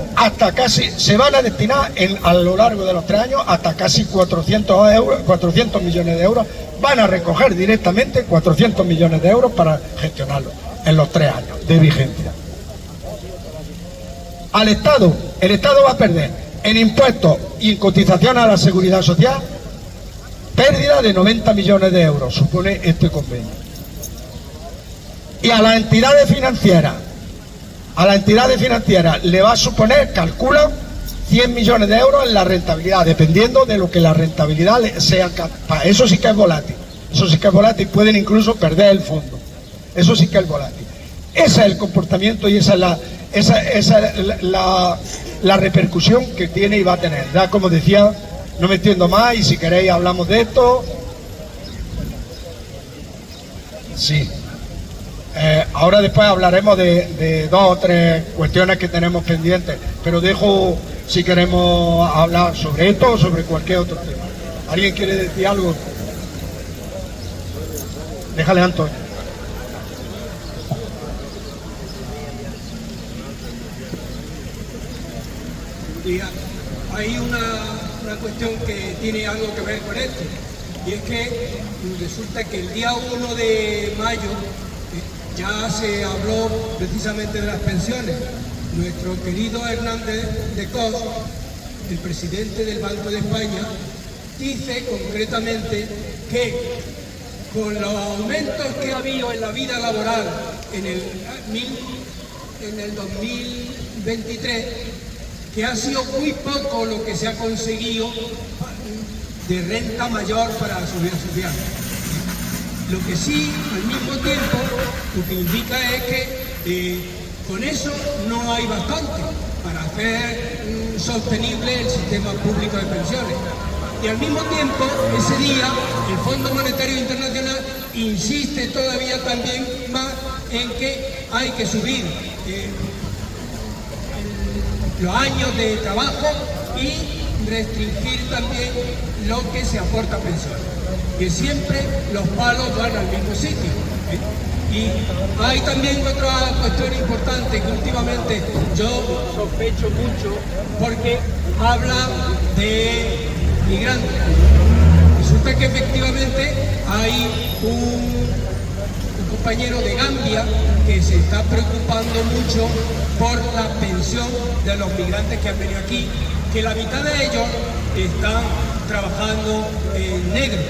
S1: se van a destinar a lo largo de los 3 años hasta casi 400 millones de euros. Van a recoger directamente 400 millones de euros para gestionarlo en los 3 años de vigencia. El Estado va a perder En impuestos y en cotización a la seguridad social, pérdida de 90 millones de euros, supone este convenio. Y a las entidades financieras le va a suponer, calcula, 100 millones de euros en la rentabilidad, dependiendo de lo que la rentabilidad sea. Eso sí que es volátil, pueden incluso perder el fondo, eso sí que es volátil. Ese es el comportamiento y esa es la repercusión que tiene y va a tener. Ya como decía, no me extiendo más y si queréis hablamos de esto. Sí. Ahora después hablaremos de 2 o 3 cuestiones que tenemos pendientes, pero dejo si queremos hablar sobre esto o sobre cualquier otro tema. ¿Alguien quiere decir algo? Déjale, Antonio.
S2: Hay una cuestión que tiene algo que ver con esto, y es que resulta que el día 1 de mayo ya se habló precisamente de las pensiones. Nuestro querido Hernández de Cos, el presidente del Banco de España, dice concretamente que con los aumentos que ha habido en la vida laboral en el 2023, que ha sido muy poco lo que se ha conseguido de renta mayor para la seguridad social. Lo que sí, al mismo tiempo, lo que indica es que con eso no hay bastante para hacer sostenible el sistema público de pensiones. Y al mismo tiempo, ese día, el Fondo Monetario Internacional insiste todavía también más en que hay que subir los años de trabajo y restringir también lo que se aporta a pensiones, que siempre los palos van al mismo sitio. Y hay también otra cuestión importante que últimamente yo sospecho mucho, porque habla de migrantes. Resulta que efectivamente hay un compañero de Gambia que se está preocupando mucho por la pensión de los migrantes que han venido aquí, que la mitad de ellos están trabajando en negro,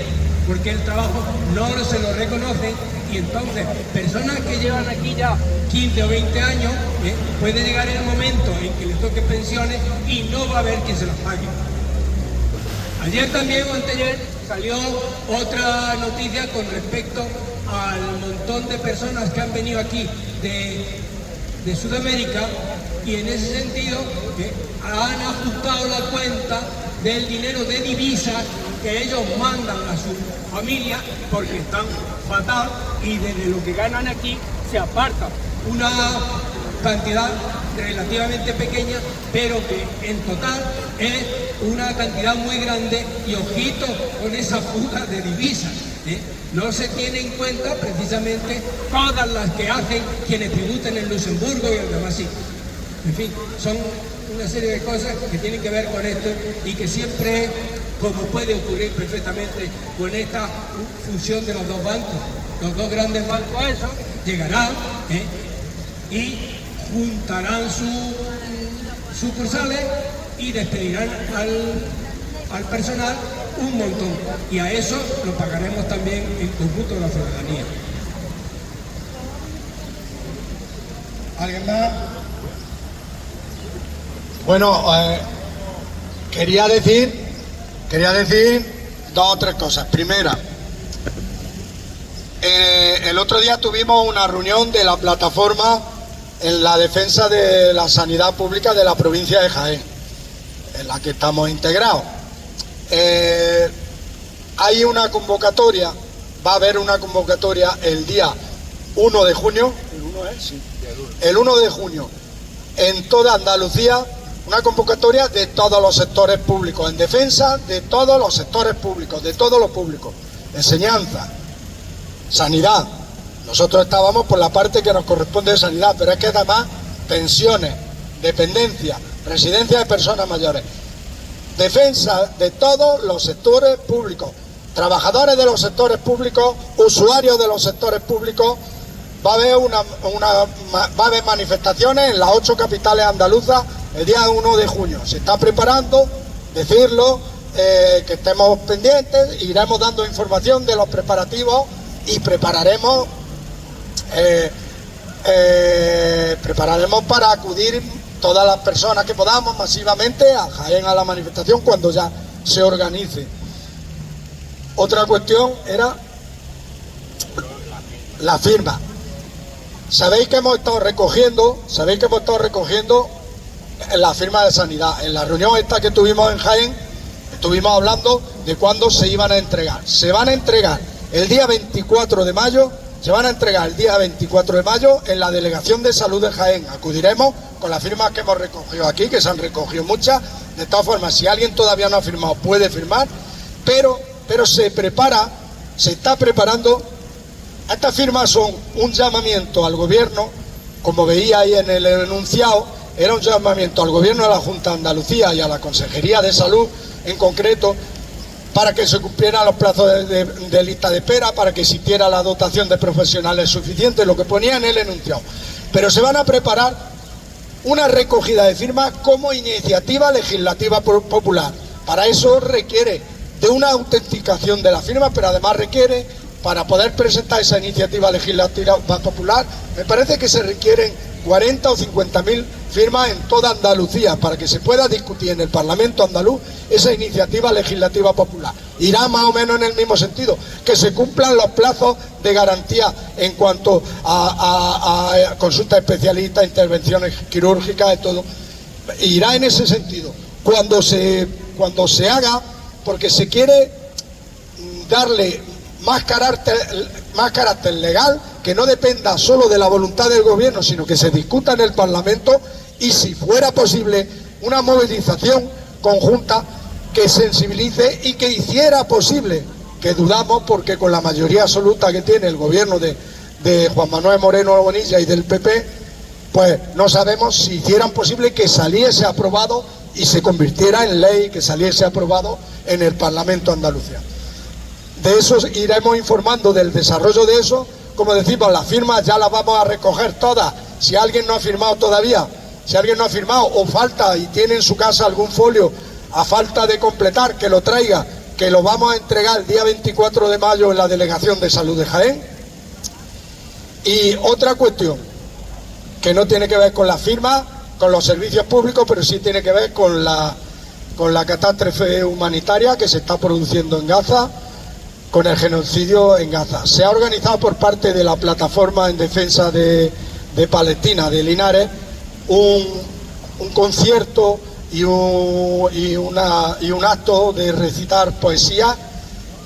S2: porque el trabajo no se lo reconocen, y entonces personas que llevan aquí ya 15 o 20 años, puede llegar el momento en que les toque pensiones y no va a haber quien se las pague. Ayer también o anteayer salió otra noticia con respecto al montón de personas que han venido aquí de Sudamérica, y en ese sentido han ajustado la cuenta del dinero de divisas que ellos mandan a su familia, porque están fatal, y desde lo que ganan aquí se aparta una cantidad relativamente pequeña, pero que en total es una cantidad muy grande, y ojito con esa fuga de divisas. No se tiene en cuenta precisamente todas las que hacen quienes tributan en Luxemburgo y el demás sitios. En fin, son una serie de cosas que tienen que ver con esto, y que siempre, como puede ocurrir perfectamente con esta fusión de los dos bancos, los dos grandes bancos, eso llegarán y juntarán sus sucursales y despedirán al personal un montón, y a eso lo pagaremos también en conjunto de la ciudadanía.
S1: ¿Alguien más? Bueno, quería decir 2 o 3 cosas. Primera, el otro día tuvimos una reunión de la plataforma en la defensa de la sanidad pública de la provincia de Jaén, en la que estamos integrados. Hay una convocatoria, va a haber una convocatoria el día 1 de junio, el 1 de junio, en toda Andalucía, una convocatoria de todos los sectores públicos, en defensa de todos los sectores públicos, de todo lo público, enseñanza, sanidad. Nosotros estábamos por la parte que nos corresponde de sanidad, pero es que además pensiones, dependencia, residencia de personas mayores, defensa de todos los sectores públicos, trabajadores de los sectores públicos, usuarios de los sectores públicos. Va a haber manifestaciones en las 8 capitales andaluzas el día 1 de junio. Se está preparando, decirlo, que estemos pendientes, iremos dando información de los preparativos y prepararemos para acudir todas las personas que podamos masivamente a Jaén a la manifestación cuando ya se organice. Otra cuestión era la firma. Sabéis que hemos estado recogiendo la firma de sanidad. En la reunión esta que tuvimos en Jaén, estuvimos hablando de cuándo se iban a entregar. Se van a entregar el día 24 de mayo, en la Delegación de Salud de Jaén. Acudiremos con las firmas que hemos recogido aquí, que se han recogido muchas. De todas formas, si alguien todavía no ha firmado, puede firmar, pero se está preparando. Estas firmas son un llamamiento al gobierno, como veía ahí en el enunciado, era un llamamiento al gobierno de la Junta de Andalucía y a la Consejería de Salud en concreto, para que se cumplieran los plazos de lista de espera, para que existiera la dotación de profesionales suficiente, lo que ponía en el enunciado. Pero se van a preparar una recogida de firmas como iniciativa legislativa popular. Para eso requiere de una autenticación de la firma, pero además requiere, para poder presentar esa iniciativa legislativa popular, me parece que se requieren 40 o 50.000 firmas en toda Andalucía para que se pueda discutir en el Parlamento andaluz esa iniciativa legislativa popular. Irá más o menos en el mismo sentido, que se cumplan los plazos de garantía en cuanto a consultas especialistas, intervenciones quirúrgicas y todo. Irá en ese sentido. Cuando se haga, porque se quiere darle más carácter legal, que no dependa solo de la voluntad del gobierno, sino que se discuta en el Parlamento, y si fuera posible una movilización conjunta que sensibilice y que hiciera posible, que dudamos porque con la mayoría absoluta que tiene el gobierno de Juan Manuel Moreno Bonilla y del PP, pues no sabemos si hicieran posible que saliese aprobado y se convirtiera en ley, que saliese aprobado en el Parlamento andalucía. De eso iremos informando, del desarrollo de eso. Como decimos, las firmas ya las vamos a recoger todas. Si alguien no ha firmado todavía, o falta y tiene en su casa algún folio a falta de completar, que lo traiga, que lo vamos a entregar el día 24 de mayo en la Delegación de Salud de Jaén. Y otra cuestión, que no tiene que ver con la firma, con los servicios públicos, pero sí tiene que ver con la catástrofe humanitaria que se está produciendo en Gaza, con el genocidio en Gaza. Se ha organizado por parte de la Plataforma en Defensa de Palestina de Linares un concierto y un acto de recitar poesía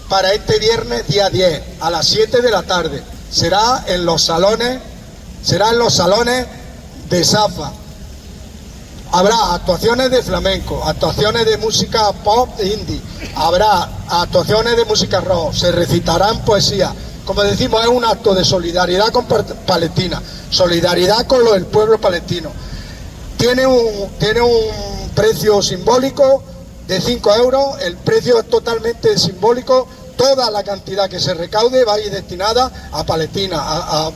S1: para este viernes día 10 a las 7 de la tarde. Será en los salones de Safa. Habrá actuaciones de flamenco, actuaciones de música pop e indie, habrá actuaciones de música rock, se recitarán poesía. Como decimos, es un acto de solidaridad con Palestina, solidaridad con el pueblo palestino. Tiene un precio simbólico de 5 euros, el precio es totalmente simbólico. Toda la cantidad que se recaude va a ir destinada a Palestina,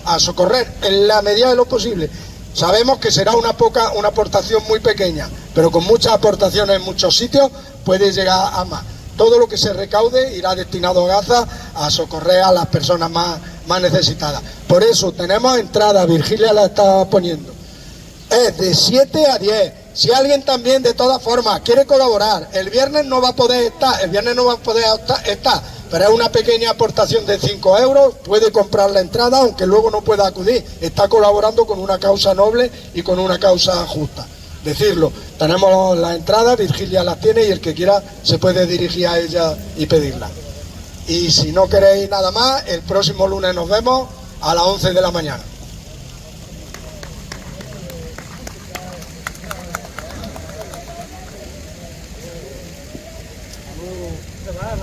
S1: a socorrer en la medida de lo posible. Sabemos que será una aportación muy pequeña, pero con muchas aportaciones en muchos sitios puede llegar a más. Todo lo que se recaude irá destinado a Gaza, a socorrer a las personas más necesitadas. Por eso tenemos entrada, Virgilia la está poniendo. Es de 7 a 10. Si alguien también de todas formas quiere colaborar, el viernes no va a poder estar, pero es una pequeña aportación de 5 euros, puede comprar la entrada, aunque luego no pueda acudir. Está colaborando con una causa noble y con una causa justa. Decirlo, tenemos las entradas, Virgilia las tiene y el que quiera se puede dirigir a ella y pedirla. Y si no queréis nada más, el próximo lunes nos vemos a las 11 de la mañana.